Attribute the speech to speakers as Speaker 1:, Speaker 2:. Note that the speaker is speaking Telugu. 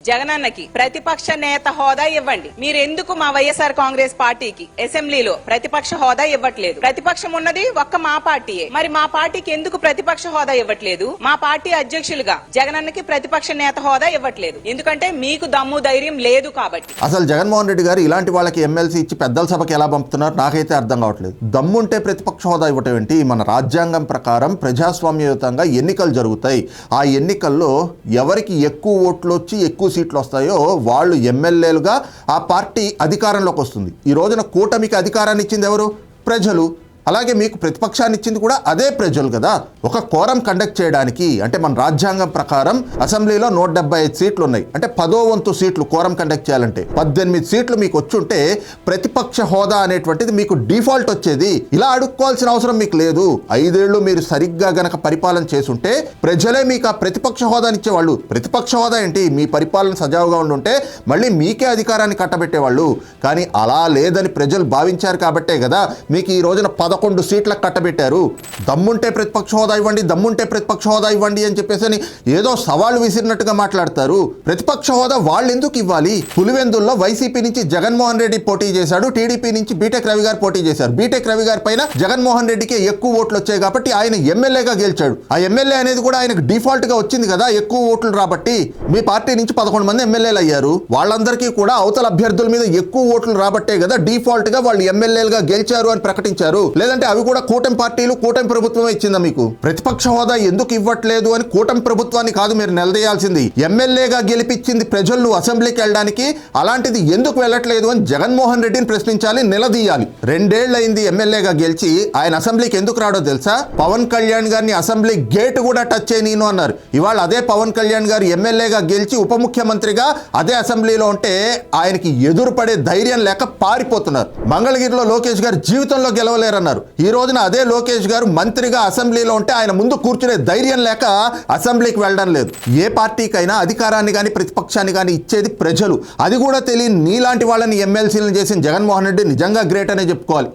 Speaker 1: జగనన్నకి ప్రతిపక్ష నేత హోదా ఇవ్వండి. మీరు ఎందుకు మా వైఎస్ఆర్ కాంగ్రెస్ పార్టీకి అసెంబ్లీలో ప్రతిపక్ష హోదా ఇవ్వట్లేదు? ప్రతిపక్షం ఉన్నది ఒక్క మా పార్టీయే. మరి మా పార్టీకి ఎందుకు ప్రతిపక్ష హోదా ఇవ్వట్లేదు? మా పార్టీ అధ్యక్షులుగా జగనన్నకి ప్రతిపక్ష నేత హోదా ఇవ్వట్లేదు. ఎందుకంటే మీకు దమ్ము ధైర్యం లేదు కాబట్టి.
Speaker 2: అసలు జగన్మోహన్ రెడ్డి గారు ఇలాంటి వాళ్ళకి ఎమ్మెల్సీ ఇచ్చి పెద్దల సభకి ఎలా పంపుతున్నారు నాకైతే అర్థం కావట్లేదు. దమ్ముంటే ప్రతిపక్ష హోదా ఇవ్వటం ఏంటి? మన రాజ్యాంగం ప్రకారం ప్రజాస్వామ్యయుతంగా ఎన్నికలు జరుగుతాయి. ఆ ఎన్నికల్లో ఎవరికి ఎక్కువ ఓట్లు వచ్చి ఎక్కువ సీట్లు వస్తాయో వాళ్ళు ఎమ్మెల్యేలుగా ఆ పార్టీ అధికారంలోకి వస్తుంది. ఈ రోజున కూటమికి అధికారాన్ని ఇచ్చింది ఎవరు? ప్రజలు. అలాగే మీకు ప్రతిపక్షాన్ని ఇచ్చింది కూడా అదే ప్రజలు కదా. ఒక కోరం కండక్ట్ చేయడానికి అంటే మన రాజ్యాంగం ప్రకారం అసెంబ్లీలో 175 సీట్లు ఉన్నాయి. అంటే 10వ వంతు సీట్లు కోరం కండక్ట్ చేయాలంటే 18 సీట్లు మీకు వచ్చుంటే ప్రతిపక్ష హోదా అనేటువంటిది మీకు డిఫాల్ట్ వచ్చేది. ఇలా అడుక్కోవాల్సిన అవసరం మీకు లేదు. 5 ఏళ్లు మీరు సరిగ్గా గనక పరిపాలన చేసుంటే ప్రజలే మీకు ఆ ప్రతిపక్ష హోదాని ఇచ్చేవాళ్ళు. ప్రతిపక్ష హోదా ఏంటి? మీ పరిపాలన సజావుగా ఉండుంటే మళ్ళీ మీకే అధికారాన్ని కట్టబెట్టేవాళ్ళు. కానీ అలా లేదని ప్రజలు భావించారు కాబట్టే కదా మీకు ఈ రోజున 11 సీట్లకు కట్టబెట్టారు. దమ్ముంటే ప్రతిపక్ష హోదా ఇవ్వండి, దమ్ముంటే ప్రతిపక్ష హోదా ఇవ్వండి అని చెప్పేసి ఏదో సవాళ్ళు విసిరినట్టుగా మాట్లాడతారు. ప్రతిపక్ష హోదా వాళ్ళు ఎందుకు ఇవ్వాలి? పులివెందుల్లో వైసీపీ నుంచి జగన్మోహన్ రెడ్డి పోటీ చేశాడు, టీడీపీ నుంచి బీటెక్ రవి గారు పోటీ చేశారు. బీటెక్ రవి గారి పైన జగన్మోహన్ రెడ్డికి ఎక్కువ ఓట్లు వచ్చాయి కాబట్టి ఆయన ఎమ్మెల్యేగా గెలిచాడు. ఆ ఎమ్మెల్యే అనేది కూడా ఆయనకు డిఫాల్ట్ గా వచ్చింది కదా, ఎక్కువ ఓట్లు రాబట్టి. మీ పార్టీ నుంచి 11 మంది ఎమ్మెల్యేలు అయ్యారు. వాళ్ళందరికీ కూడా అవతల అభ్యర్థుల మీద ఎక్కువ ఓట్లు రాబట్టే కదా డిఫాల్ట్ గా వాళ్ళు ఎమ్మెల్యేలుగా గెలిచారు అని ప్రకటించారు. లేదంటే అవి కూడా కూటమి పార్టీలు కూటమి ప్రభుత్వమే ఇచ్చిందా మీకు? ప్రతిపక్ష హోదా ఎందుకు ఇవ్వట్లేదు అని కూటమి ప్రభుత్వాన్ని కాదు మీరు నిలదీయాల్సింది. ఎమ్మెల్యేగా గెలిపించింది ప్రజలు అసెంబ్లీకి వెళ్ళడానికి, అలాంటిది ఎందుకు వెళ్ళట్లేదు అని జగన్మోహన్ రెడ్డిని ప్రశ్నించాలి, నిలదీయాలి. 2 ఏళ్ళు అయింది ఎమ్మెల్యేగా గెలిచి, ఆయన అసెంబ్లీకి ఎందుకు రాడో తెలుసా? పవన్ కళ్యాణ్ గారిని అసెంబ్లీ గేట్ కూడా టచ్ చేయను అన్నారు. ఇవాళ అదే పవన్ కళ్యాణ్ గారు ఎమ్మెల్యేగా గెలిచి ఉప ముఖ్యమంత్రిగా అదే అసెంబ్లీలో ఉంటే ఆయనకి ఎదురుపడే ధైర్యం లేక పారిపోతున్నారు. మంగళగిరిలో లోకేష్ గారు జీవితంలో గెలవలేరన్నారు. ఈ రోజున అదే లోకేష్ గారు మంత్రిగా అసెంబ్లీలో ఉంటే ఆయన ముందు కూర్చునే ధైర్యం లేక అసెంబ్లీకి వెళ్ళడం లేదు. ఏ పార్టీకైనా అధికారాన్ని కానీ ప్రతిపక్షాన్ని కానీ ఇచ్చేది ప్రజలు. అది కూడా తెలియని నీలాంటి వాళ్ళని ఎమ్మెల్సీలను చేసిన జగన్మోహన్ రెడ్డి నిజంగా గ్రేట్ అనే చెప్పుకోవాలి.